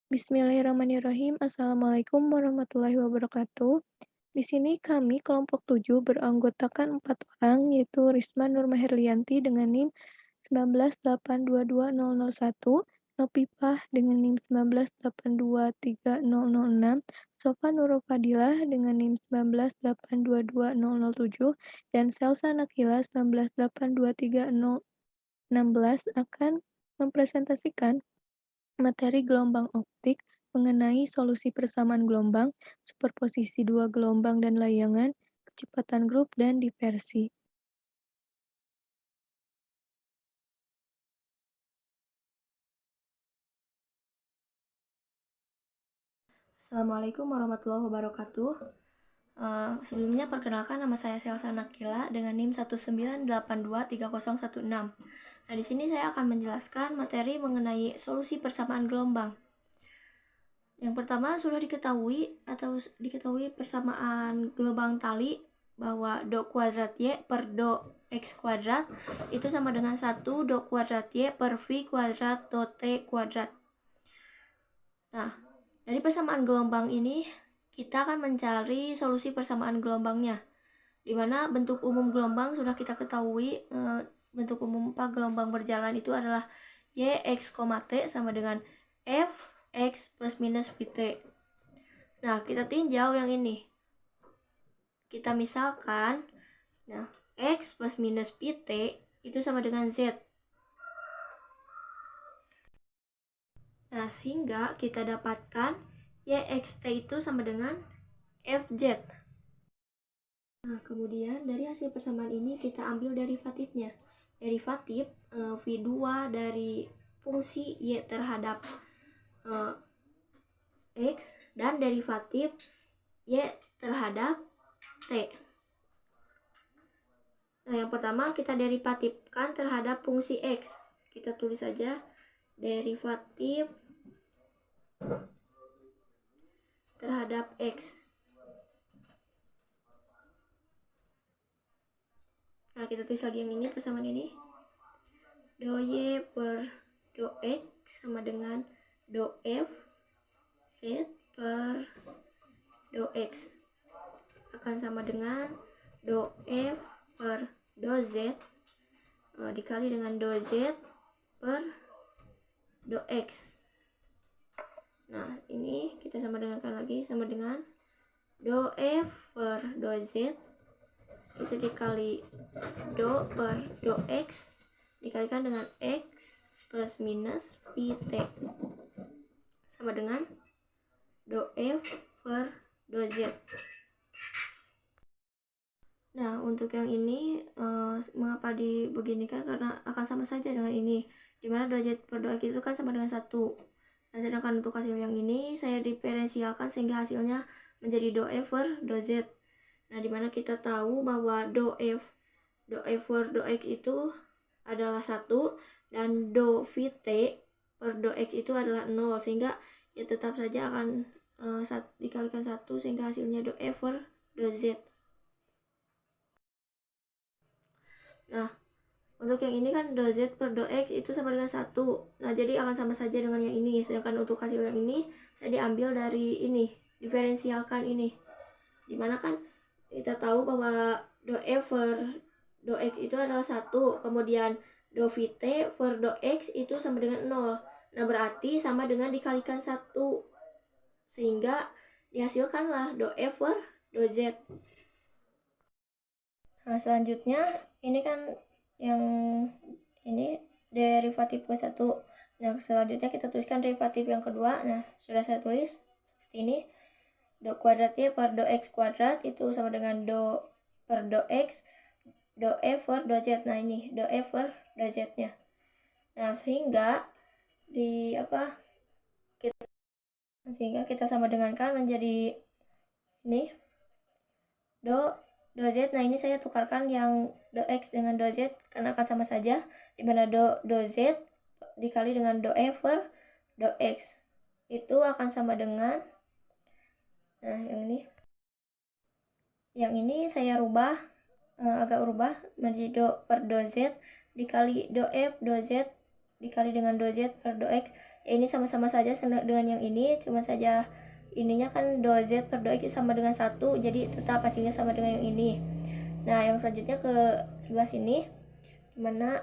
Bismillahirrahmanirrahim. Assalamualaikum warahmatullahi wabarakatuh. Di sini kami kelompok 7 beranggotakan 4 orang, yaitu Risma Nurmaherlianti dengan NIM 19822001, Nopipah dengan NIM 19823006, Sofa Nurul Fadilah dengan NIM 19822007, dan Selsa Nakila 19823016 akan mempresentasikan materi gelombang optik mengenai solusi persamaan gelombang, superposisi dua gelombang dan layangan, kecepatan grup, dan diversi. Assalamualaikum warahmatullahi wabarakatuh. Sebelumnya perkenalkan, nama saya Selsa Nakila dengan NIM 19823016. Nah, di sini saya akan menjelaskan materi mengenai solusi persamaan gelombang. Yang pertama sudah diketahui persamaan gelombang tali bahwa do kuadrat Y per do X kuadrat itu sama dengan 1 do kuadrat Y per V kuadrat do T kuadrat. Nah, dari persamaan gelombang ini kita akan mencari solusi persamaan gelombangnya, di mana bentuk umum gelombang sudah kita ketahui. Bentuk umum gelombang berjalan itu adalah Y X, T sama dengan F X plus minus VT. Nah, kita tinjau yang ini. Kita misalkan, nah, X plus minus VT itu sama dengan Z. Nah, sehingga kita dapatkan YXT itu sama dengan FZ. Nah, kemudian dari hasil persamaan ini kita ambil derivatifnya. Derivatif V2 dari fungsi Y terhadap X dan derivatif Y terhadap T. Nah, yang pertama kita derivatifkan terhadap fungsi X. Kita tulis saja derivatif terhadap X. Nah, kita tulis lagi yang ini, persamaan ini. Do Y per do X sama dengan do F Z per do X akan sama dengan do F per do Z dikali dengan do Z per do X. Nah, ini kita sama dengankan lagi, sama dengan do F per do Z itu dikali do per do X dikalikan dengan X plus minus VT sama dengan do F per do Z. Nah, untuk yang ini mengapa dibeginikan, karena akan sama saja dengan ini, dimana do Z per do X itu kan sama dengan 1. Nah, sedangkan untuk hasil yang ini saya diferensialkan sehingga hasilnya menjadi do F per do Z. Nah, dimana kita tahu bahwa do F per do X itu adalah 1 dan do VT per do X itu adalah 0, sehingga ya tetap saja akan dikalikan 1 sehingga hasilnya do F per do Z. Nah, untuk yang ini kan do Z per do X itu sama dengan 1. Nah, jadi akan sama saja dengan yang ini. Sedangkan untuk hasil yang ini saya diambil dari ini, diferensialkan ini. Dimana kan kita tahu bahwa do F per do X itu adalah 1, kemudian do VT per do X itu sama dengan 0. Nah, berarti sama dengan dikalikan 1. Sehingga dihasilkanlah do F per do Z. Nah, selanjutnya ini kan yang ini derivatif ke 1. Nah, selanjutnya kita tuliskan derivatif yang kedua. Nah, sudah saya tulis seperti ini. Do kuadrat Y per do X kuadrat itu sama dengan do per do X, do F per do Z. Nah, ini do F per do Z-nya. Nah, sehingga kita sama dengankan menjadi ini do Z. Nah, ini saya tukarkan yang do X dengan do Z karena akan sama saja, dimana do Z dikali dengan do F per do X itu akan sama dengan, nah, yang ini saya agak rubah menjadi do per do Z dikali do F do Z dikali dengan do Z per do X. Ya, ini sama-sama saja dengan yang ini, cuma saja ininya kan do Z per do X sama dengan 1, jadi tetap hasilnya sama dengan yang ini. Nah, yang selanjutnya ke sebelah sini, dimana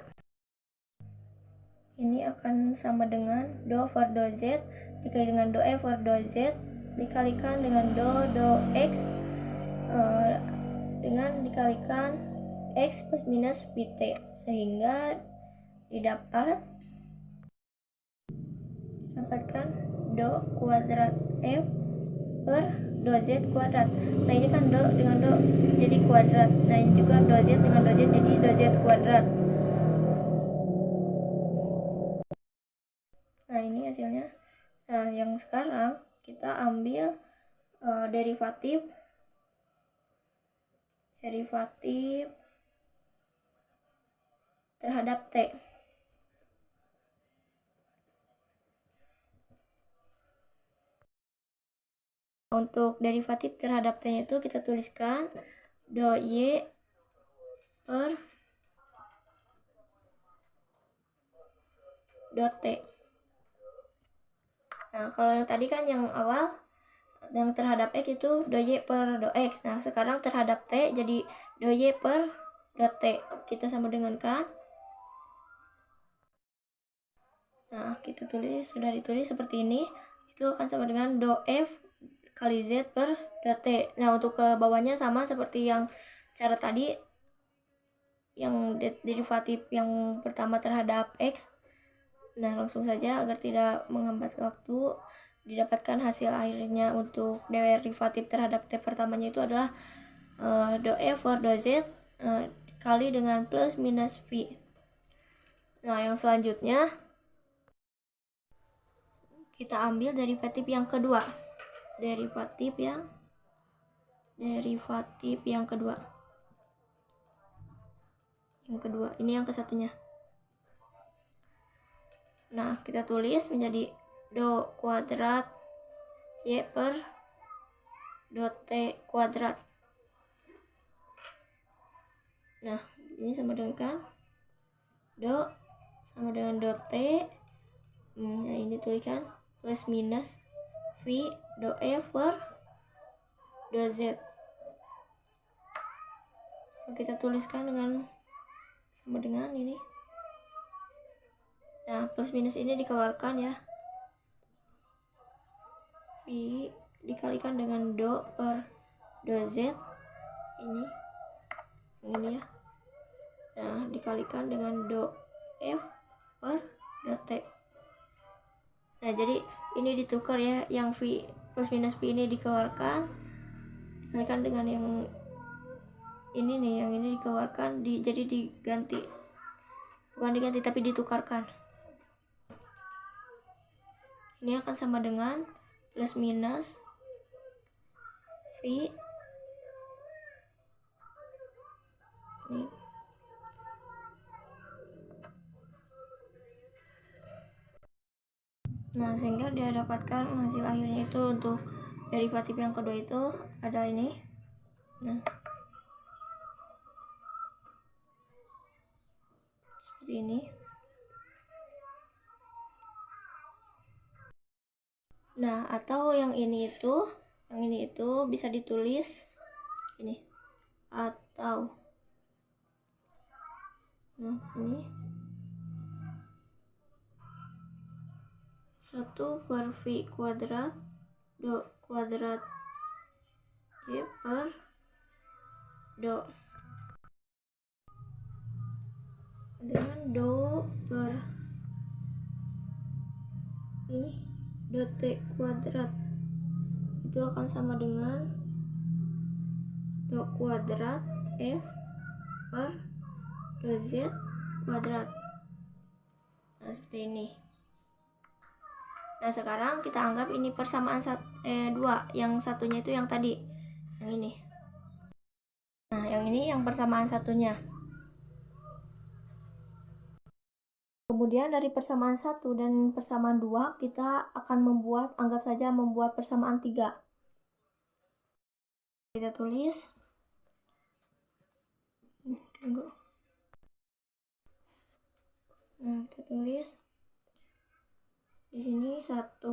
ini akan sama dengan do for do Z dikali dengan do F for do Z dikalikan dengan do X dengan dikalikan X plus minus VT, sehingga dapatkan do kuadrat F per do Z kuadrat. Nah, ini kan do dengan do jadi kuadrat. Nah, ini juga do Z dengan do Z jadi do Z kuadrat. Nah, ini hasilnya. Nah, yang sekarang kita ambil derivatif terhadap T. Untuk derivatif terhadap T itu kita tuliskan do Y per do T. Nah, kalau yang tadi kan yang awal, yang terhadap X itu do Y per do X. Nah, sekarang terhadap T jadi do Y per do T. Kita sama dengan kan. Nah, kita tulis, sudah ditulis seperti ini. Itu akan sama dengan do F kali Z per do T. Nah, untuk ke bawahnya sama seperti yang cara tadi, yang derivatif yang pertama terhadap X. Nah, langsung saja agar tidak menghambat waktu, didapatkan hasil akhirnya untuk derivatif terhadap T pertamanya itu adalah do F for do Z kali dengan plus minus V. Nah, yang selanjutnya kita ambil derivatif yang kedua. Derivatif yang kedua. Ini yang kesatunya. Nah, kita tulis menjadi do kuadrat Y per do T kuadrat. Nah, ini sama dengan kan do sama dengan do T. Nah, ini tuliskan plus minus V do F per do Z. Nah, kita tuliskan dengan sama dengan ini. Nah, plus minus ini dikeluarkan ya. V dikalikan dengan do per do Z. Ini ya. Nah, dikalikan dengan do F per do T. Nah, jadi ini ditukar ya, yang V plus minus V ini dikeluarkan, dikalikan dengan yang ini nih, yang ini dikeluarkan, jadi diganti. Bukan diganti, tapi ditukarkan. Ini akan sama dengan plus minus V ini. Nah, sehingga dia dapatkan hasil akhirnya itu untuk derivatif yang kedua itu ada ini. Nah, seperti ini. Nah, atau yang ini itu bisa ditulis ini, atau nah sini 1 per V kuadrat do kuadrat Y per do dengan do per ini do T kuadrat itu akan sama dengan do kuadrat F per do Z kuadrat. Nah, seperti ini. Nah, sekarang kita anggap ini persamaan 2, yang satunya itu yang tadi, yang ini. Nah, yang ini yang persamaan satunya. Kemudian dari persamaan 1 dan persamaan 2 kita akan anggap saja membuat persamaan 3. Kita tulis. Tunggu. Nah, kita tulis Di sini 1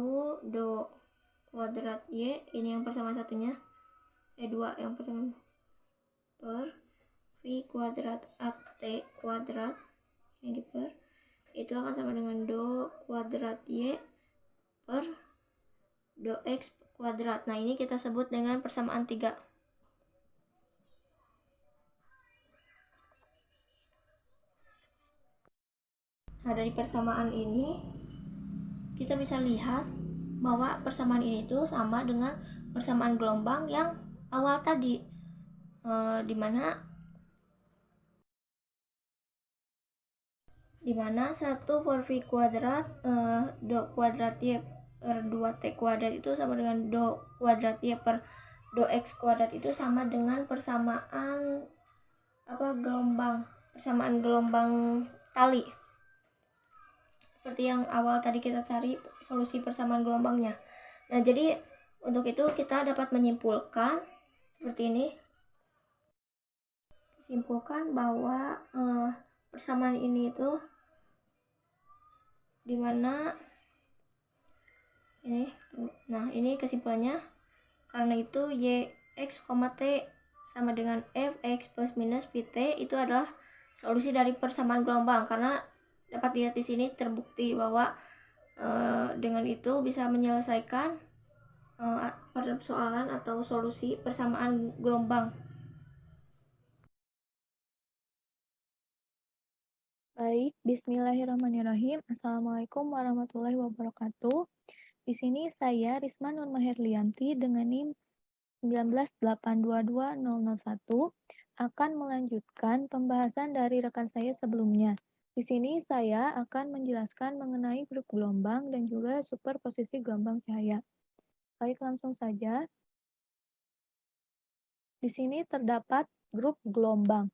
do kuadrat Y, ini yang persamaan satunya, 2 yang persamaan, per V kuadrat AT kuadrat, ini per, itu akan sama dengan do kuadrat Y per do X kuadrat. Nah, ini kita sebut dengan persamaan 3. Nah, dari persamaan ini kita bisa lihat bahwa persamaan ini tuh sama dengan persamaan gelombang yang awal tadi, dimana 1 per V kuadrat do kuadrat Y per 2T kuadrat itu sama dengan do kuadrat Y per do X kuadrat itu sama dengan persamaan persamaan gelombang tali, seperti yang awal tadi kita cari solusi persamaan gelombangnya. Nah, jadi untuk itu kita dapat menyimpulkan seperti ini. Simpulkan bahwa persamaan ini itu dimana ini, nah ini kesimpulannya, karena itu Yx, T sama dengan Fx plus minus Pt itu adalah solusi dari persamaan gelombang, karena dapat dilihat di sini terbukti bahwa dengan itu bisa menyelesaikan persoalan atau solusi persamaan gelombang. Baik, bismillahirrahmanirrahim. Assalamualaikum warahmatullahi wabarakatuh. Di sini saya Risma Nur Maherlianti dengan NIM 198220001 akan melanjutkan pembahasan dari rekan saya sebelumnya. Di sini saya akan menjelaskan mengenai grup gelombang dan juga superposisi gelombang cahaya. Baik, langsung saja. Di sini terdapat grup gelombang.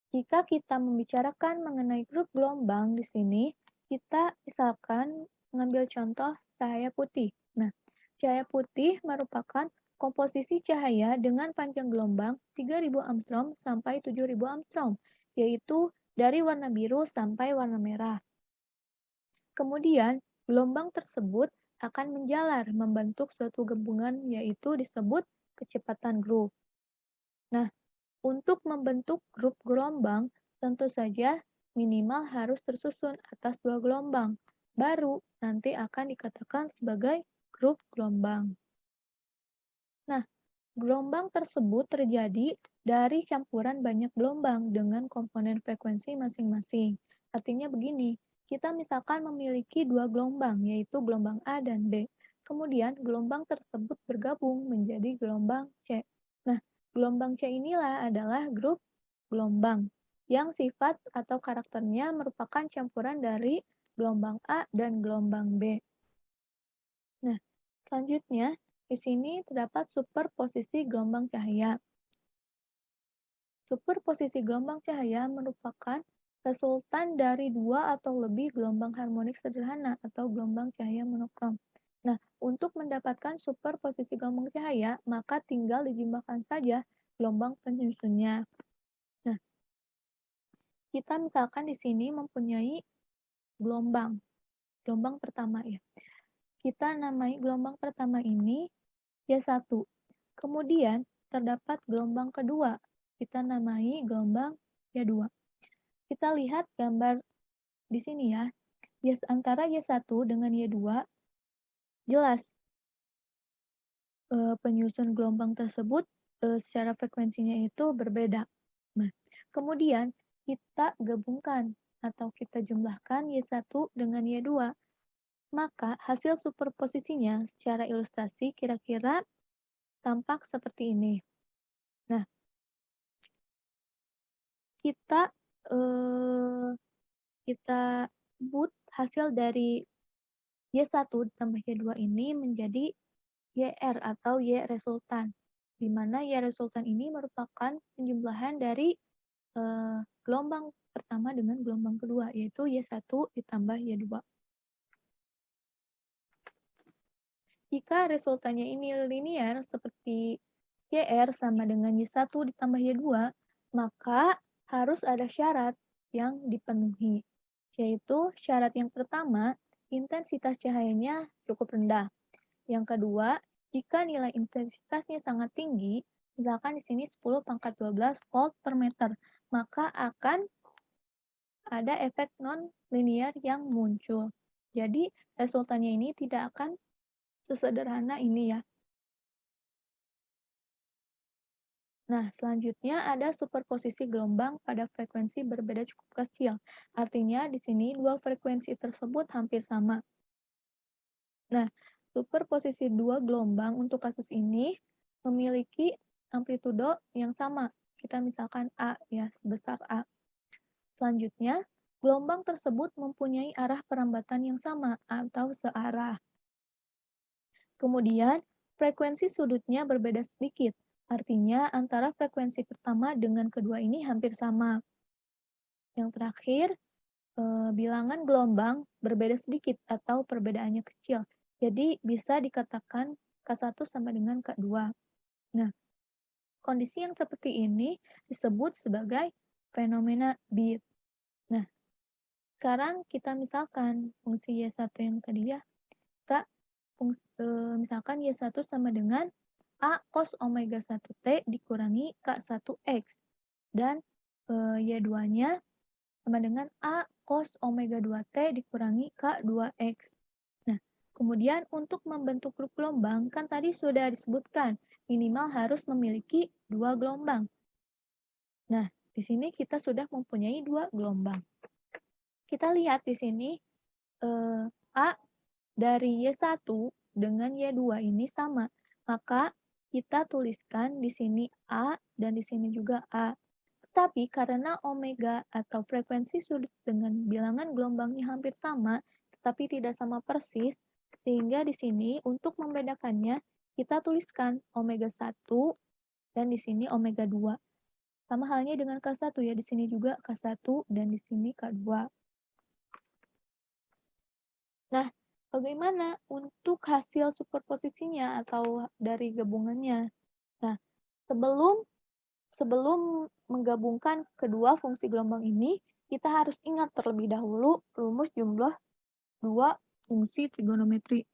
Jika kita membicarakan mengenai grup gelombang di sini, kita misalkan mengambil contoh cahaya putih. Nah, cahaya putih merupakan komposisi cahaya dengan panjang gelombang 3000 Angstrom sampai 7000 Angstrom, yaitu dari warna biru sampai warna merah. Kemudian, gelombang tersebut akan menjalar membentuk suatu gabungan, yaitu disebut kecepatan grup. Nah, untuk membentuk grup gelombang, tentu saja minimal harus tersusun atas 2 gelombang. Baru nanti akan dikatakan sebagai grup gelombang. Nah, gelombang tersebut terjadi dari campuran banyak gelombang dengan komponen frekuensi masing-masing. Artinya begini, kita misalkan memiliki 2 gelombang, yaitu gelombang A dan B. Kemudian gelombang tersebut bergabung menjadi gelombang C. Nah, gelombang C inilah adalah grup gelombang yang sifat atau karakternya merupakan campuran dari gelombang A dan gelombang B. Nah, selanjutnya di sini terdapat superposisi gelombang cahaya. Superposisi gelombang cahaya merupakan resultan dari 2 atau lebih gelombang harmonik sederhana atau gelombang cahaya monokrom. Nah, untuk mendapatkan superposisi gelombang cahaya, maka tinggal dijumlahkan saja gelombang penyusunnya. Nah, kita misalkan di sini mempunyai gelombang pertama ya. Kita namai gelombang pertama ini Y1. Kemudian terdapat gelombang kedua, kita namai gelombang Y2. Kita lihat gambar di sini ya. Antara Y1 dengan Y2 jelas penyusun gelombang tersebut secara frekuensinya itu berbeda. Nah, kemudian kita gabungkan atau kita jumlahkan Y1 dengan Y2. Maka hasil superposisinya secara ilustrasi kira-kira tampak seperti ini. Nah, kita sebut hasil dari Y1 ditambah Y2 ini menjadi YR atau Y resultan, di mana Y resultan ini merupakan penjumlahan dari gelombang pertama dengan gelombang kedua, yaitu Y1 ditambah Y2. Jika resultannya ini linear seperti YR sama dengan Y1 ditambah Y2, maka harus ada syarat yang dipenuhi, yaitu syarat yang pertama, intensitas cahayanya cukup rendah. Yang kedua, jika nilai intensitasnya sangat tinggi, misalkan di sini 10 pangkat 12 volt per meter, maka akan ada efek non-linear yang muncul. Jadi, resultannya ini tidak akan sesederhana ini ya. Nah, selanjutnya ada superposisi gelombang pada frekuensi berbeda cukup kecil. Artinya di sini dua frekuensi tersebut hampir sama. Nah, superposisi dua gelombang untuk kasus ini memiliki amplitudo yang sama. Kita misalkan A ya, sebesar A. Selanjutnya, gelombang tersebut mempunyai arah perambatan yang sama atau searah. Kemudian, frekuensi sudutnya berbeda sedikit. Artinya, antara frekuensi pertama dengan kedua ini hampir sama. Yang terakhir, bilangan gelombang berbeda sedikit atau perbedaannya kecil. Jadi, bisa dikatakan K1 sama dengan K2. Nah, kondisi yang seperti ini disebut sebagai fenomena Beat. Nah, sekarang kita misalkan fungsi Y1 yang tadi ya, kita misalkan Y1 sama dengan A cos omega 1T dikurangi K1X. Dan Y2-nya sama dengan A cos omega 2T dikurangi K2X. Nah, kemudian untuk membentuk grup gelombang, kan tadi sudah disebutkan, minimal harus memiliki dua gelombang. Nah, di sini kita sudah mempunyai dua gelombang. Kita lihat di sini, A dari Y1 dengan Y2 ini sama. Maka kita tuliskan di sini A dan di sini juga A. Tetapi karena omega atau frekuensi sudut dengan bilangan gelombangnya hampir sama, tetapi tidak sama persis, sehingga di sini untuk membedakannya kita tuliskan omega 1 dan di sini omega 2. Sama halnya dengan K1 ya, di sini juga K1 dan di sini K2. Nah, bagaimana untuk hasil superposisinya atau dari gabungannya? Nah, sebelum menggabungkan kedua fungsi gelombang ini, kita harus ingat terlebih dahulu rumus jumlah dua fungsi trigonometri.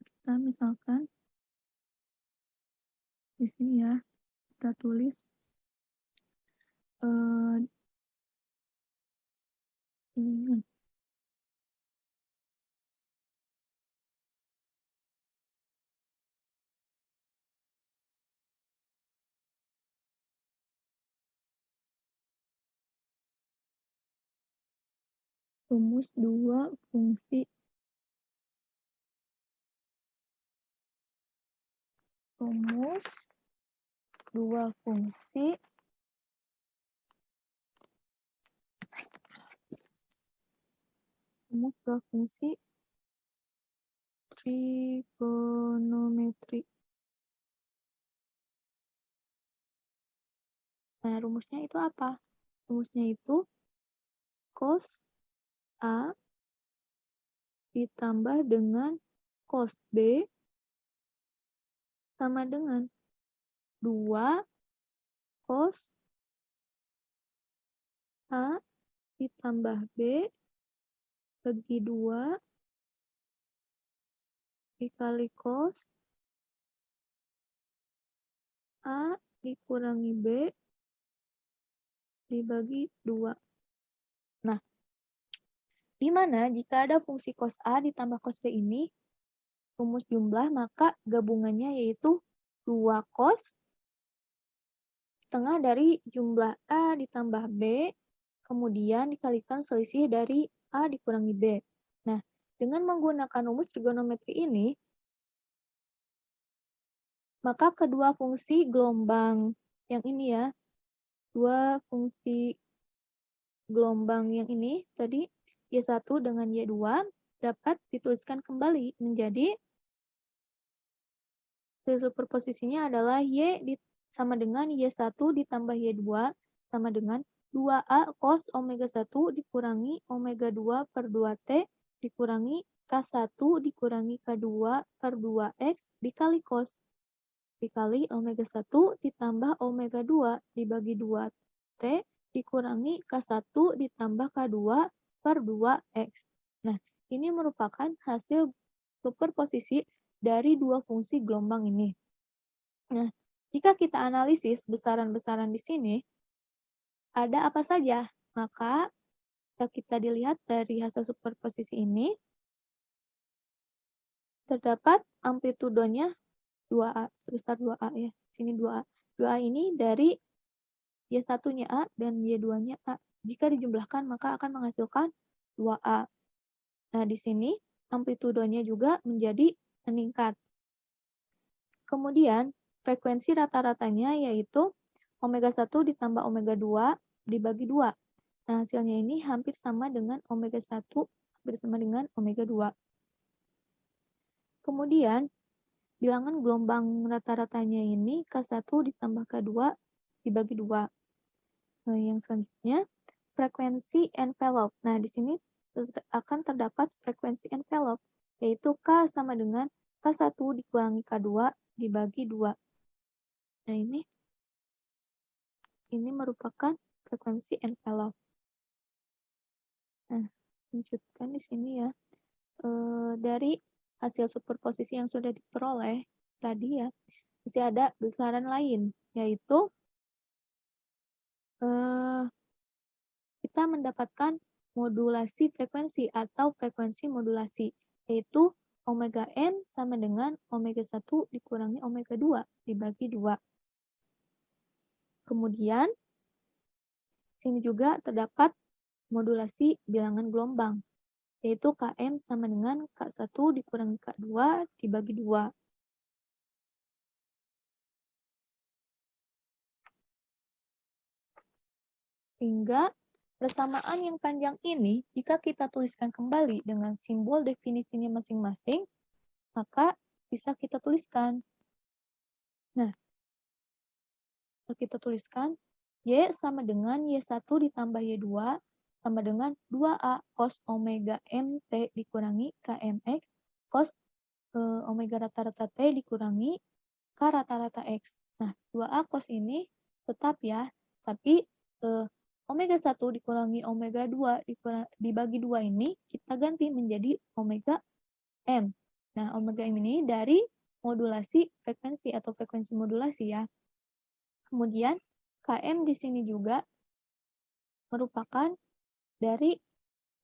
Kita misalkan di sini ya, kita tulis ini rumus dua fungsi rumus dua fungsi trigonometri. Nah, rumusnya itu apa? Rumusnya itu cos A ditambah dengan cos B sama dengan 2 cos A ditambah B bagi 2 dikali cos A dikurangi B dibagi 2. Nah, di mana jika ada fungsi cos A ditambah cos B ini rumus jumlah, maka gabungannya yaitu 2 cos setengah dari jumlah A ditambah B, kemudian dikalikan selisih dari A dikurangi B. Nah, dengan menggunakan rumus trigonometri ini, maka kedua fungsi gelombang yang ini ya, dua fungsi gelombang yang ini tadi Y1 dengan Y2 dapat dituliskan kembali menjadi superposisinya adalah sama dengan Y1 ditambah Y2 sama dengan 2A cos omega 1 dikurangi omega 2 per 2T dikurangi K1 dikurangi K2 per 2X dikali cos dikali omega 1 ditambah omega 2 dibagi 2T dikurangi K1 ditambah K2 per 2X. Nah, ini merupakan hasil superposisi dari dua fungsi gelombang ini. Nah, jika kita analisis besaran-besaran di sini, ada apa saja? Maka, jika kita dilihat dari hasil superposisi ini, terdapat amplitudonya 2A, sebesar 2A ya. Sini 2A. 2A ini dari Y1-nya A dan Y2-nya A. Jika dijumlahkan, maka akan menghasilkan 2A. Nah, di sini amplitudonya juga menjadi meningkat. Kemudian, frekuensi rata-ratanya yaitu omega 1 ditambah omega 2 dibagi 2. Nah, hasilnya ini hampir sama dengan omega 1 hampir sama dengan omega 2. Kemudian, bilangan gelombang rata-ratanya ini K1 ditambah K2 dibagi 2. Nah, yang selanjutnya, frekuensi envelope. Nah, di sini akan terdapat frekuensi envelope, yaitu K sama dengan K1 dikurangi K2 dibagi 2. Nah, ini merupakan frekuensi envelope. Nah, lanjutkan di sini ya. Dari hasil superposisi yang sudah diperoleh tadi ya, masih ada besaran lain, yaitu kita mendapatkan modulasi frekuensi atau frekuensi modulasi, yaitu omega m sama dengan omega 1 dikurangi omega 2 dibagi 2. Kemudian, sini juga terdapat modulasi bilangan gelombang, yaitu Km sama dengan K1 dikurangi K2 dibagi 2. Sehingga persamaan yang panjang ini, jika kita tuliskan kembali dengan simbol definisinya masing-masing, maka bisa kita tuliskan. Nah, kita tuliskan Y sama dengan Y1 ditambah Y2 sama dengan 2A cos omega MT dikurangi KMX cos omega rata-rata T dikurangi K rata-rata X. Nah, 2A cos ini tetap ya, tapi omega 1 dikurangi omega 2 dibagi 2 ini kita ganti menjadi omega M. Nah, omega M ini dari modulasi frekuensi atau frekuensi modulasi ya. Kemudian, Km di sini juga merupakan dari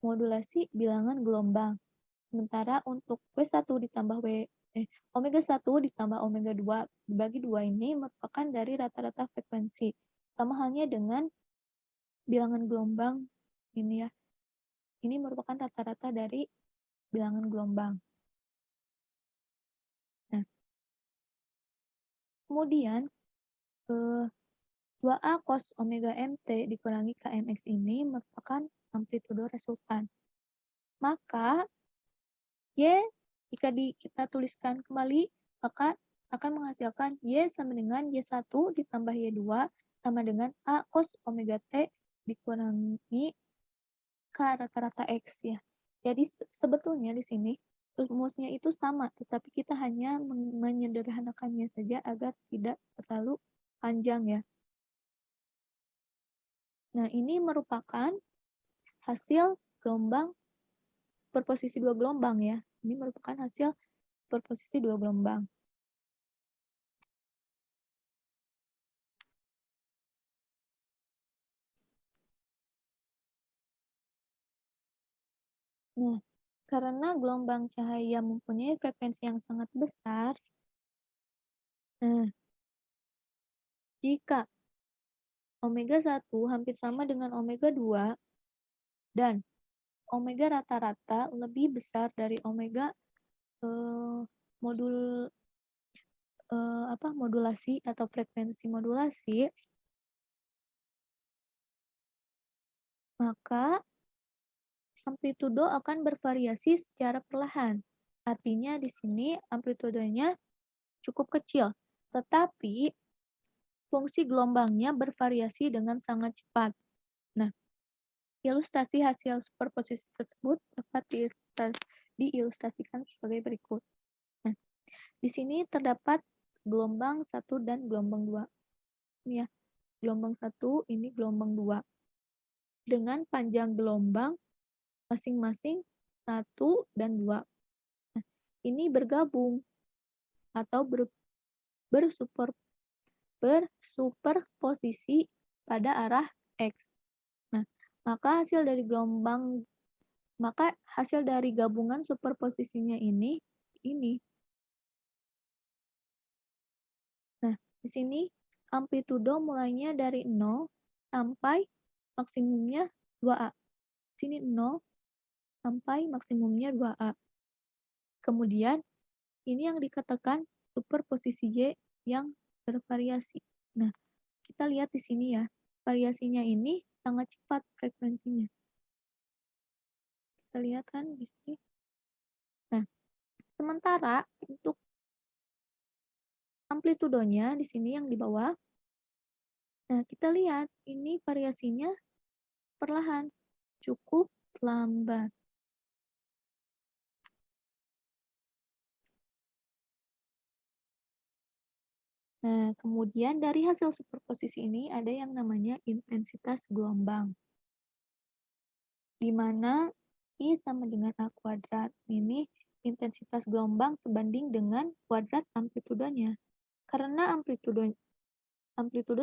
modulasi bilangan gelombang. Sementara untuk W1 ditambah omega 1 ditambah omega 2 dibagi 2 ini merupakan dari rata-rata frekuensi. Sama halnya dengan bilangan gelombang ini ya. Ini merupakan rata-rata dari bilangan gelombang. Nah, kemudian 2A cos omega MT dikurangi KMX ini merupakan amplitudo resultan. Maka, Y jika kita tuliskan kembali, maka akan menghasilkan Y sama dengan Y1 ditambah Y2 sama dengan A cos omega T dikurangi K rata-rata X ya. Jadi sebetulnya di sini rumusnya itu sama, tetapi kita hanya menyederhanakannya saja agar tidak terlalu panjang ya. Nah, ini merupakan hasil gelombang superposisi dua gelombang ya. Ini merupakan hasil superposisi dua gelombang. Nah, karena gelombang cahaya mempunyai frekuensi yang sangat besar, jika omega 1 hampir sama dengan omega 2 dan omega rata-rata lebih besar dari omega modulasi atau frekuensi modulasi, maka amplitudo akan bervariasi secara perlahan. Artinya di sini amplitudenya cukup kecil, tetapi fungsi gelombangnya bervariasi dengan sangat cepat. Nah, ilustrasi hasil superposisi tersebut dapat diilustrasikan sebagai berikut. Nah, di sini terdapat gelombang 1 dan gelombang 2. Ini ya, gelombang 1, ini gelombang 2. dengan panjang gelombang masing-masing 1 dan 2. Nah, ini bergabung atau bersuperposisi pada arah X. Nah, maka hasil dari gabungan superposisinya ini. Nah, di sini amplitudo mulainya dari 0 sampai maksimumnya 2A. Sini 0 sampai maksimumnya 2A. Kemudian, ini yang dikatakan superposisi Y yang bervariasi. Nah, kita lihat di sini ya, variasinya ini sangat cepat frekuensinya. Kita lihat kan di sini. Nah, sementara untuk amplitudonya di sini yang di bawah. Nah, kita lihat ini variasinya perlahan, cukup lambat. Nah, kemudian dari hasil superposisi ini ada yang namanya intensitas gelombang, di mana I sama dengan A kuadrat. Ini intensitas gelombang sebanding dengan kuadrat amplitudonya. Karena amplitudo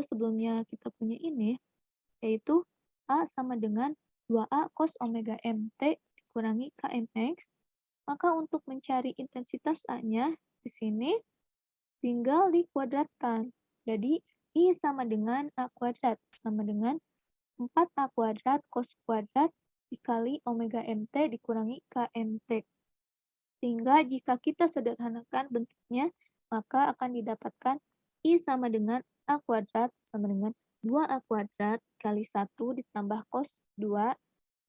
sebelumnya kita punya ini, yaitu A sama dengan 2A cos omega mt dikurangi kmx, maka untuk mencari intensitas A-nya di sini tinggal dikuadratkan. Jadi, I sama dengan A kuadrat, sama dengan 4A kuadrat cos kuadrat dikali omega mt dikurangi kmt. Sehingga jika kita sederhanakan bentuknya, maka akan didapatkan I sama dengan A kuadrat sama dengan 2A kuadrat kali 1 ditambah cos 2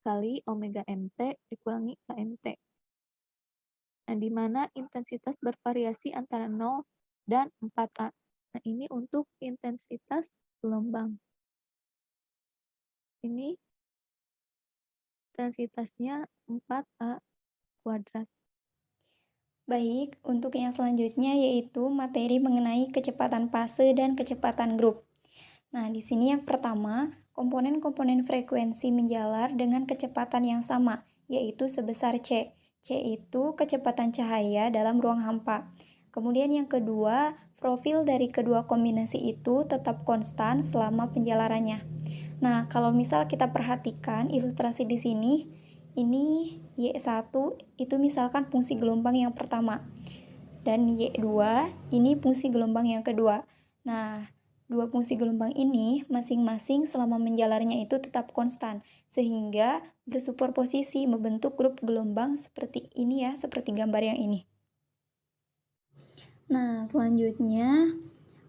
kali omega mt dikurangi kmt. Nah, di mana intensitas bervariasi antara 0 dan 4A. Nah, ini untuk intensitas gelombang. Ini intensitasnya 4A kuadrat. Baik, untuk yang selanjutnya yaitu materi mengenai kecepatan fase dan kecepatan grup. Nah, di sini yang pertama, komponen-komponen frekuensi menjalar dengan kecepatan yang sama, yaitu sebesar C. C itu kecepatan cahaya dalam ruang hampa. Kemudian yang kedua, profil dari kedua kombinasi itu tetap konstan selama penjalarannya. Nah, kalau misal kita perhatikan ilustrasi di sini, ini Y1 itu misalkan fungsi gelombang yang pertama. Dan Y2 ini fungsi gelombang yang kedua. Nah, dua fungsi gelombang ini masing-masing selama menjalarnya itu tetap konstan, sehingga bersuperposisi membentuk grup gelombang seperti ini ya, seperti gambar yang ini. Nah, selanjutnya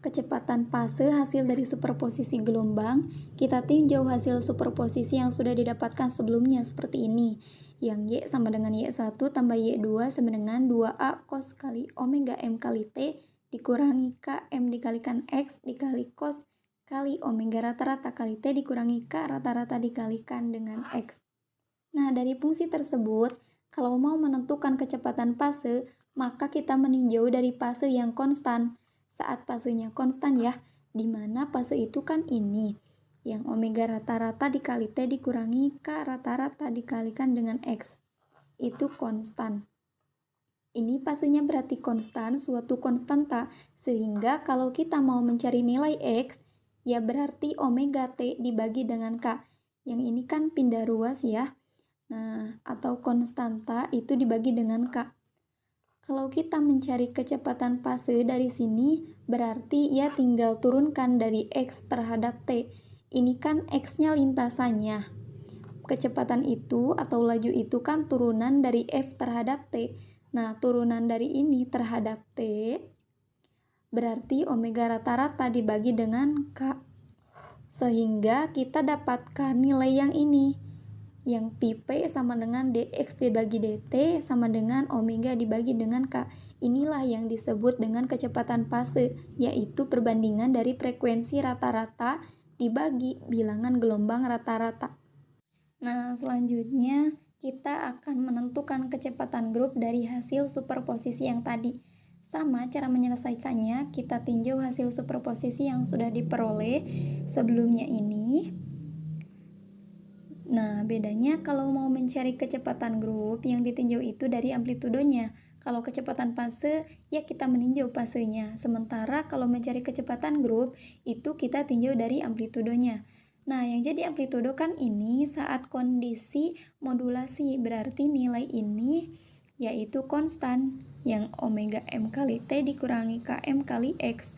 kecepatan fase hasil dari superposisi gelombang, kita tinjau hasil superposisi yang sudah didapatkan sebelumnya seperti ini. Yang Y sama dengan Y1 tambah Y2 sama dengan 2A cos kali omega M kali T dikurangi KM dikalikan X dikali cos kali omega rata-rata kali T dikurangi K rata-rata dikalikan dengan X. Nah, dari fungsi tersebut, kalau mau menentukan kecepatan fase, maka kita meninjau dari fase yang konstan. Saat fasenya konstan ya, di mana fase itu kan ini, yang omega rata-rata dikali T dikurangi K rata-rata dikalikan dengan X. Itu konstan. Ini fasenya berarti konstan, suatu konstanta, sehingga kalau kita mau mencari nilai X, ya berarti omega T dibagi dengan K. Yang ini kan pindah ruas ya. Nah, atau konstanta itu dibagi dengan K. Kalau kita mencari kecepatan fase dari sini, berarti ya tinggal turunkan dari X terhadap T. Ini kan X-nya lintasannya. Kecepatan itu atau laju itu kan turunan dari F terhadap T. Nah, turunan dari ini terhadap T, berarti omega rata-rata dibagi dengan K. Sehingga kita dapatkan nilai yang ini. Yang pi p sama dengan dx dibagi dt sama dengan omega dibagi dengan k. Inilah yang disebut dengan kecepatan fase, yaitu perbandingan dari frekuensi rata-rata dibagi bilangan gelombang rata-rata. Nah, selanjutnya kita akan menentukan kecepatan grup dari hasil superposisi yang tadi. Sama cara menyelesaikannya, kita tinjau hasil superposisi yang sudah diperoleh sebelumnya ini. Nah, bedanya kalau mau mencari kecepatan grup yang ditinjau itu dari amplitudonya. Kalau kecepatan fase, ya kita meninjau fasenya. Sementara kalau mencari kecepatan grup, itu kita tinjau dari amplitudonya. Nah, yang jadi amplitudo kan ini saat kondisi modulasi, berarti nilai ini yaitu konstan, yang omega m kali T dikurangi km kali X.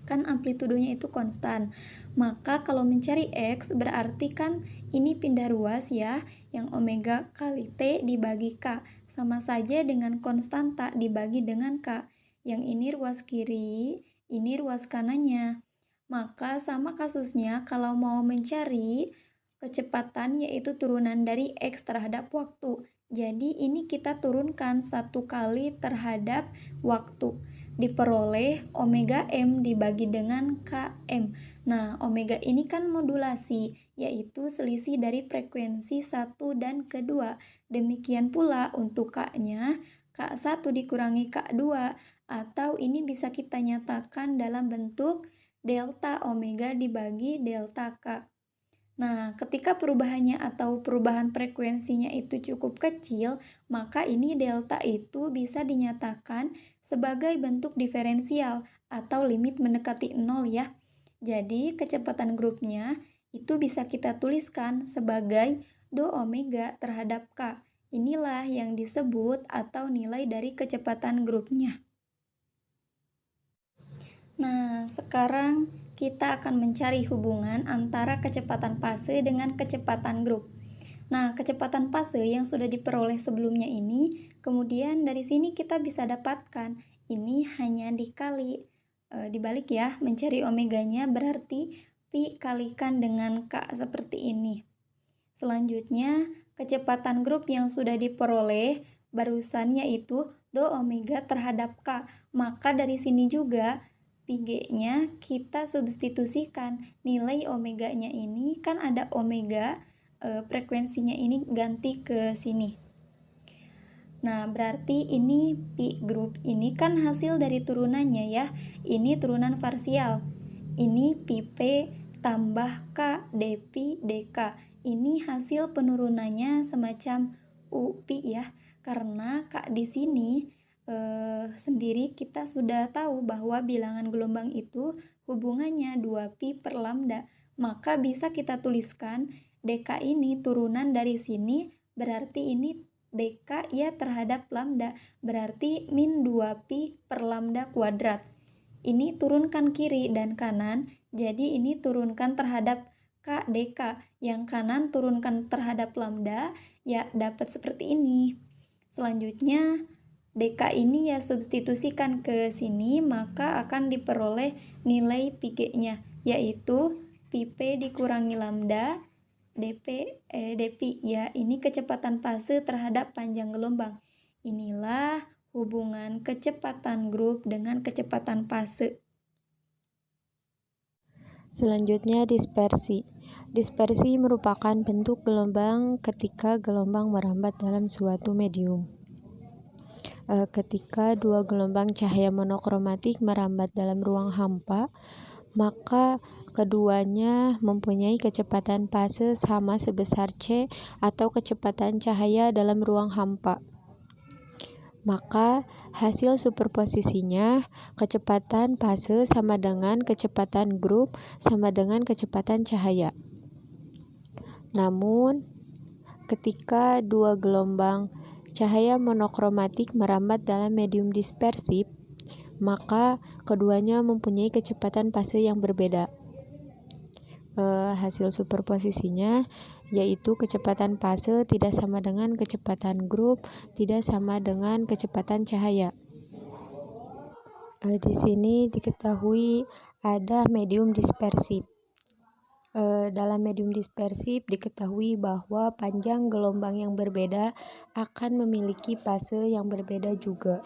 Kan amplitudonya itu konstan. Maka kalau mencari X berarti kan ini pindah ruas ya, yang omega kali T dibagi K. Sama saja dengan konstanta dibagi dengan K. Yang ini ruas kiri, ini ruas kanannya. Maka sama kasusnya kalau mau mencari kecepatan yaitu turunan dari X terhadap waktu. Jadi ini kita turunkan 1 kali terhadap waktu. Diperoleh omega M dibagi dengan Km. Nah, omega ini kan modulasi, yaitu selisih dari frekuensi 1 dan kedua. Demikian pula untuk K-nya, K1 dikurangi K2, atau ini bisa kita nyatakan dalam bentuk delta omega dibagi delta K. Nah, ketika perubahannya atau perubahan frekuensinya itu cukup kecil, maka ini delta itu bisa dinyatakan sebagai bentuk diferensial atau limit mendekati 0 ya. Jadi, kecepatan grupnya itu bisa kita tuliskan sebagai do omega terhadap K. Inilah yang disebut atau nilai dari kecepatan grupnya. Nah, sekarang kita akan mencari hubungan antara kecepatan fase dengan kecepatan grup. Nah, kecepatan fase yang sudah diperoleh sebelumnya ini, kemudian dari sini kita bisa dapatkan, ini hanya dikali, dibalik ya, mencari omeganya berarti pi kalikan dengan K seperti ini. Selanjutnya, kecepatan grup yang sudah diperoleh barusan yaitu do omega terhadap K. Maka dari sini juga Pi-G-nya kita substitusikan. Nilai omeganya ini kan ada omega, frekuensinya ini ganti ke sini. Nah, berarti ini pi grup ini kan hasil dari turunannya ya. Ini turunan parsial. Ini pi P tambah K dpi dk. Ini hasil penurunannya semacam U pi ya. Karena K di sini sendiri kita sudah tahu bahwa bilangan gelombang itu hubungannya 2pi per lambda. Maka bisa kita tuliskan dk ini turunan dari sini, berarti ini dk ya terhadap lambda, berarti min 2pi per lambda kuadrat. Ini turunkan kiri dan kanan, jadi ini turunkan terhadap k dk, yang kanan turunkan terhadap lambda, ya dapat seperti ini. Selanjutnya dk ini ya substitusikan ke sini, maka akan diperoleh nilai pi-G-nya, yaitu pi P dikurangi lambda dpi ya, ini kecepatan fase terhadap panjang gelombang. Inilah hubungan kecepatan grup dengan kecepatan fase. Selanjutnya dispersi. Dispersi merupakan bentuk gelombang ketika gelombang merambat dalam suatu medium. Ketika dua gelombang cahaya monokromatik merambat dalam ruang hampa, maka keduanya mempunyai kecepatan fase sama sebesar c atau kecepatan cahaya dalam ruang hampa. Maka hasil superposisinya kecepatan fase sama dengan kecepatan grup sama dengan kecepatan cahaya. Namun, ketika dua gelombang cahaya monokromatik merambat dalam medium dispersif, maka keduanya mempunyai kecepatan fase yang berbeda. Hasil superposisinya yaitu kecepatan fase tidak sama dengan kecepatan grup, tidak sama dengan kecepatan cahaya. Di sini diketahui ada medium dispersif. Dalam medium dispersif diketahui bahwa panjang gelombang yang berbeda akan memiliki fase yang berbeda juga.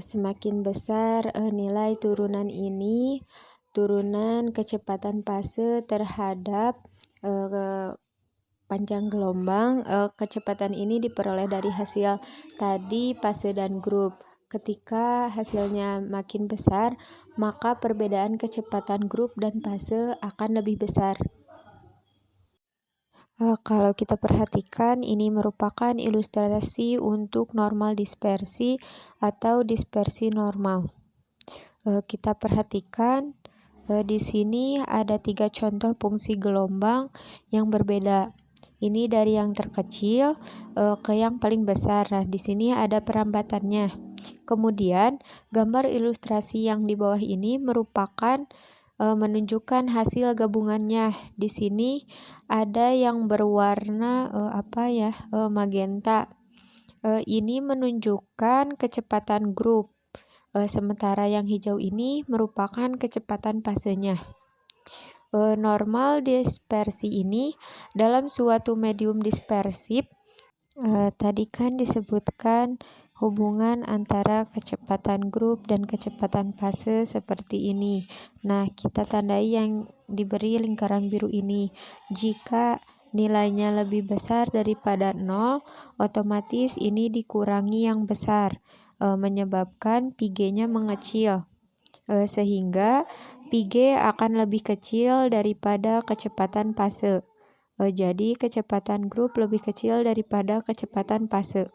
Semakin besar nilai turunan ini, turunan kecepatan fase terhadap panjang gelombang, kecepatan ini diperoleh dari hasil tadi fase dan grup. Ketika hasilnya makin besar, maka perbedaan kecepatan grup dan fase akan lebih besar. Kalau kita perhatikan, ini merupakan ilustrasi untuk normal dispersi atau dispersi normal. Kita perhatikan di sini ada 3 contoh fungsi gelombang yang berbeda. Ini dari yang terkecil ke yang paling besar. Nah, di sini ada perambatannya. Kemudian, gambar ilustrasi yang di bawah ini merupakan menunjukkan hasil gabungannya. Di sini ada yang berwarna magenta. Ini menunjukkan kecepatan grup. Sementara yang hijau ini merupakan kecepatan fasenya. Normal dispersi ini dalam suatu medium dispersif tadi kan disebutkan hubungan antara kecepatan grup dan kecepatan fase seperti ini. Nah, kita tandai yang diberi lingkaran biru ini. Jika nilainya lebih besar daripada 0, otomatis ini dikurangi yang besar, menyebabkan pi-g-nya mengecil. Sehingga pi-g akan lebih kecil daripada kecepatan fase. Jadi kecepatan grup lebih kecil daripada kecepatan fase.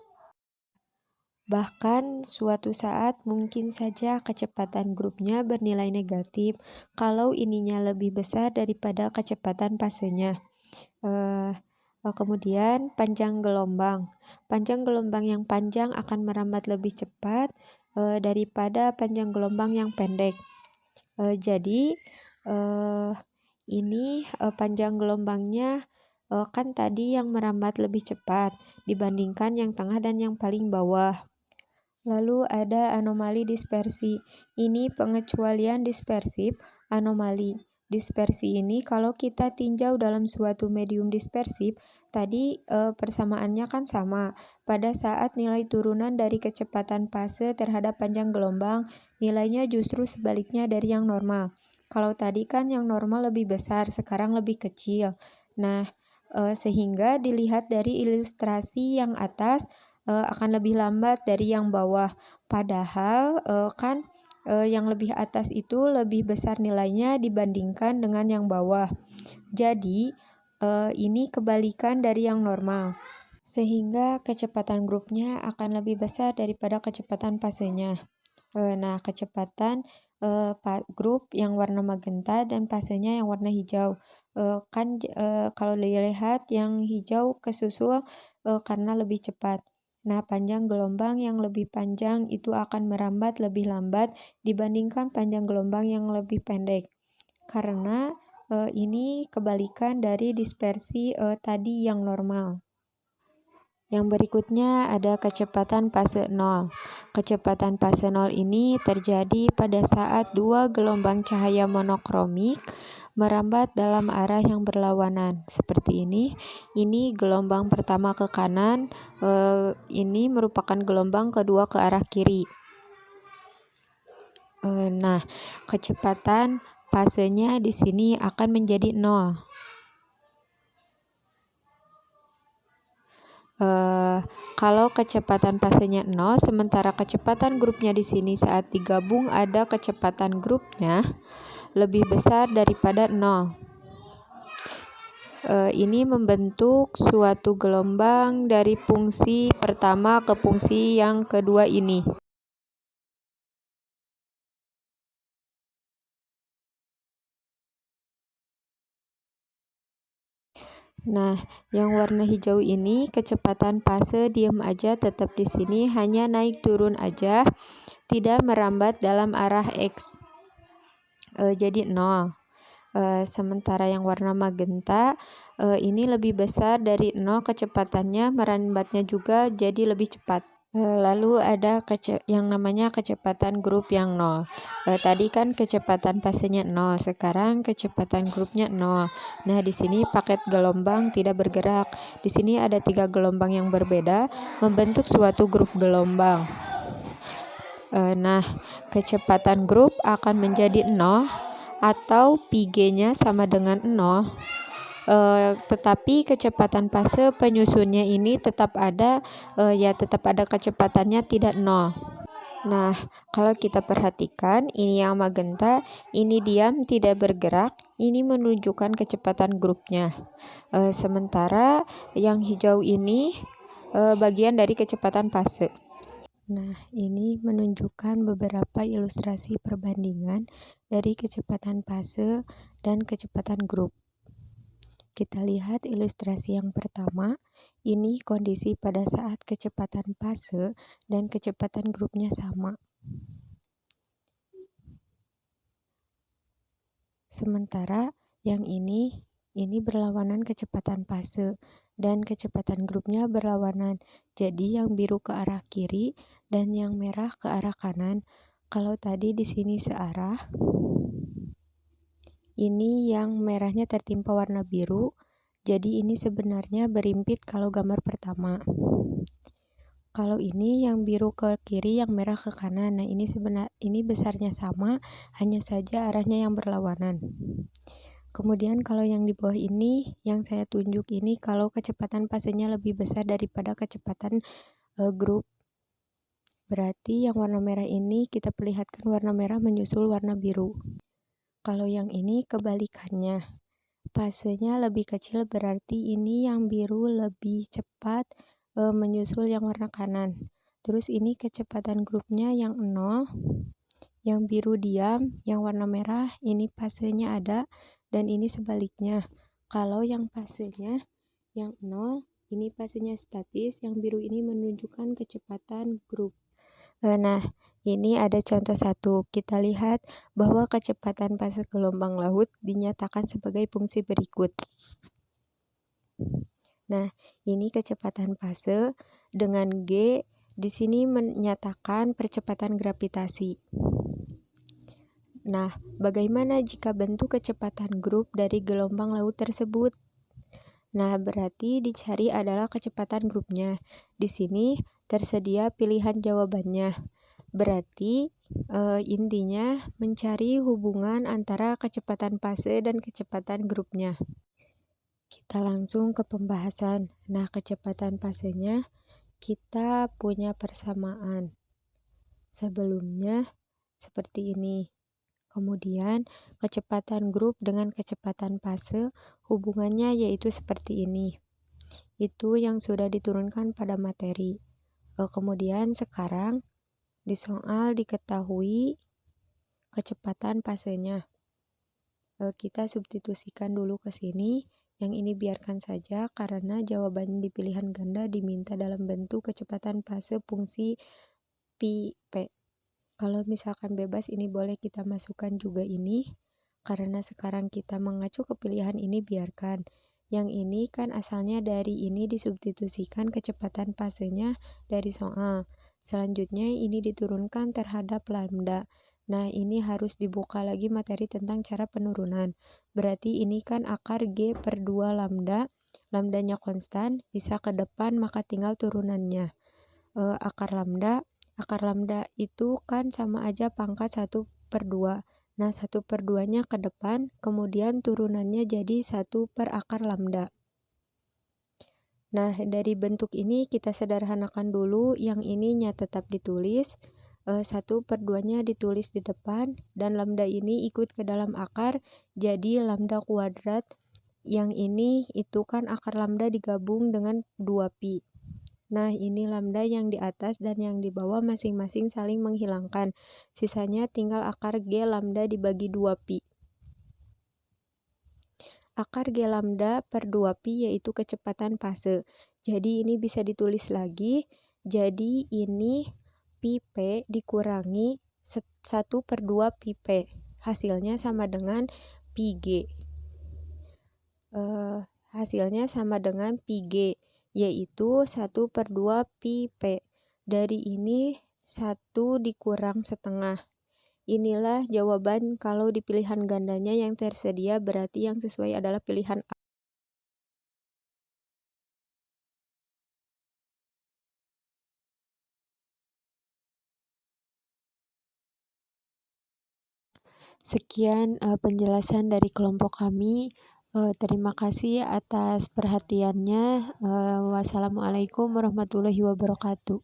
Bahkan suatu saat mungkin saja kecepatan grupnya bernilai negatif kalau ininya lebih besar daripada kecepatan fasenya. Kemudian panjang gelombang. Panjang gelombang yang panjang akan merambat lebih cepat daripada panjang gelombang yang pendek. Jadi ini panjang gelombangnya kan tadi yang merambat lebih cepat dibandingkan yang tengah dan yang paling bawah. Lalu ada anomali dispersi. Ini pengecualian dispersif anomali. Dispersi ini kalau kita tinjau dalam suatu medium dispersif, tadi persamaannya kan sama. Pada saat nilai turunan dari kecepatan fase terhadap panjang gelombang, nilainya justru sebaliknya dari yang normal. Kalau tadi kan yang normal lebih besar, sekarang lebih kecil. Nah, sehingga dilihat dari ilustrasi yang atas akan lebih lambat dari yang bawah. Padahal yang lebih atas itu lebih besar nilainya dibandingkan dengan yang bawah. Jadi ini kebalikan dari yang normal. Sehingga kecepatan grupnya akan lebih besar daripada kecepatan fasenya. Nah, kecepatan grup yang warna magenta dan fasenya yang warna hijau. Kalau dilihat yang hijau kesusul karena lebih cepat. Nah, panjang gelombang yang lebih panjang itu akan merambat lebih lambat dibandingkan panjang gelombang yang lebih pendek. Karena ini kebalikan dari dispersi tadi yang normal. Yang berikutnya ada kecepatan fase 0. Kecepatan fase 0 ini terjadi pada saat 2 gelombang cahaya monokromik merambat dalam arah yang berlawanan. Seperti ini. Ini gelombang pertama ke kanan, ini merupakan gelombang kedua ke arah kiri. Nah, kecepatan fasenya di sini akan menjadi 0. Kalau kecepatan fasenya 0, sementara kecepatan grupnya di sini saat digabung ada kecepatan grupnya lebih besar daripada 0. Ini membentuk suatu gelombang dari fungsi pertama ke fungsi yang kedua ini. Nah, yang warna hijau ini kecepatan fase diam aja tetap di sini, hanya naik turun aja, tidak merambat dalam arah X. Jadi 0. Sementara yang warna magenta ini lebih besar dari 0 kecepatannya, merambatnya juga jadi lebih cepat. Lalu ada yang namanya kecepatan grup yang 0. Tadi kan kecepatan fasenya 0, sekarang kecepatan grupnya 0. Nah, di sini paket gelombang tidak bergerak. Di sini ada 3 gelombang yang berbeda membentuk suatu grup gelombang. Nah, kecepatan grup akan menjadi 0 atau pi-g-nya sama dengan 0. Tetapi kecepatan fase penyusunnya ini tetap ada, tetap ada kecepatannya tidak 0. Nah, kalau kita perhatikan, ini yang magenta, ini diam tidak bergerak, ini menunjukkan kecepatan grupnya. Sementara yang hijau ini bagian dari kecepatan fase. Nah, ini menunjukkan beberapa ilustrasi perbandingan dari kecepatan fase dan kecepatan grup. Kita lihat ilustrasi yang pertama, ini kondisi pada saat kecepatan fase dan kecepatan grupnya sama. Sementara yang ini berlawanan kecepatan fase dan kecepatan grupnya berlawanan. Jadi yang biru ke arah kiri dan yang merah ke arah kanan. Kalau tadi di sini searah, ini yang merahnya tertimpa warna biru. Jadi ini sebenarnya berimpit kalau gambar pertama. Kalau ini yang biru ke kiri, yang merah ke kanan. Nah, ini besarnya sama, hanya saja arahnya yang berlawanan. Kemudian kalau yang di bawah ini, yang saya tunjuk ini, kalau kecepatan fasenya lebih besar daripada kecepatan grup. Berarti yang warna merah ini kita perlihatkan warna merah menyusul warna biru. Kalau yang ini kebalikannya. Fasenya lebih kecil, berarti ini yang biru lebih cepat menyusul yang warna kanan. Terus ini kecepatan grupnya yang 0, yang biru diam, yang warna merah ini fasenya ada, dan ini sebaliknya. Kalau yang fasenya yang 0, ini fasenya statis, yang biru ini menunjukkan kecepatan grup. Nah, ini ada contoh satu. Kita lihat bahwa kecepatan fase gelombang laut dinyatakan sebagai fungsi berikut. Nah, ini kecepatan fase dengan G di sini menyatakan percepatan gravitasi. Nah, bagaimana jika bentuk kecepatan grup dari gelombang laut tersebut? Nah, berarti dicari adalah kecepatan grupnya. Di sini tersedia pilihan jawabannya. Berarti intinya mencari hubungan antara kecepatan fase dan kecepatan grupnya. Kita langsung ke pembahasan. Nah, kecepatan fasenya kita punya persamaan. Sebelumnya seperti ini. Kemudian kecepatan grup dengan kecepatan fase hubungannya yaitu seperti ini. Itu yang sudah diturunkan pada materi. Kemudian sekarang di soal diketahui kecepatan fasenya. Kita substitusikan dulu ke sini. Yang ini biarkan saja karena jawaban di pilihan ganda diminta dalam bentuk kecepatan fase fungsi pi p. Kalau misalkan bebas ini boleh kita masukkan juga ini, karena sekarang kita mengacu ke pilihan ini biarkan. Yang ini kan asalnya dari ini disubstitusikan kecepatan fasenya dari soal. Selanjutnya ini diturunkan terhadap lambda. Nah, ini harus dibuka lagi materi tentang cara penurunan. Berarti ini kan akar G per 2 lambda. Lambdanya konstan, bisa ke depan maka tinggal turunannya. Akar lambda itu kan sama aja pangkat 1/2. Nah, 1/2-nya ke depan, kemudian turunannya jadi 1 per akar lambda. Nah, dari bentuk ini kita sederhanakan dulu, yang ininya tetap ditulis, 1/2-nya ditulis di depan, dan lambda ini ikut ke dalam akar, jadi lambda kuadrat. Yang ini itu kan akar lambda digabung dengan 2pi. Nah, ini lambda yang di atas dan yang di bawah masing-masing saling menghilangkan. Sisanya tinggal akar G lambda dibagi 2pi. Akar G lambda per 2pi yaitu kecepatan fase. Jadi ini bisa ditulis lagi. Jadi ini pi p dikurangi 1/2 pi p. Hasilnya sama dengan pi g. Hasilnya sama dengan pi g, yaitu 1/2 pi p. Dari ini 1 dikurang setengah. Inilah jawaban kalau di pilihan gandanya yang tersedia, berarti yang sesuai adalah pilihan A. Sekian penjelasan dari kelompok kami. Terima kasih atas perhatiannya. Wassalamualaikum warahmatullahi wabarakatuh.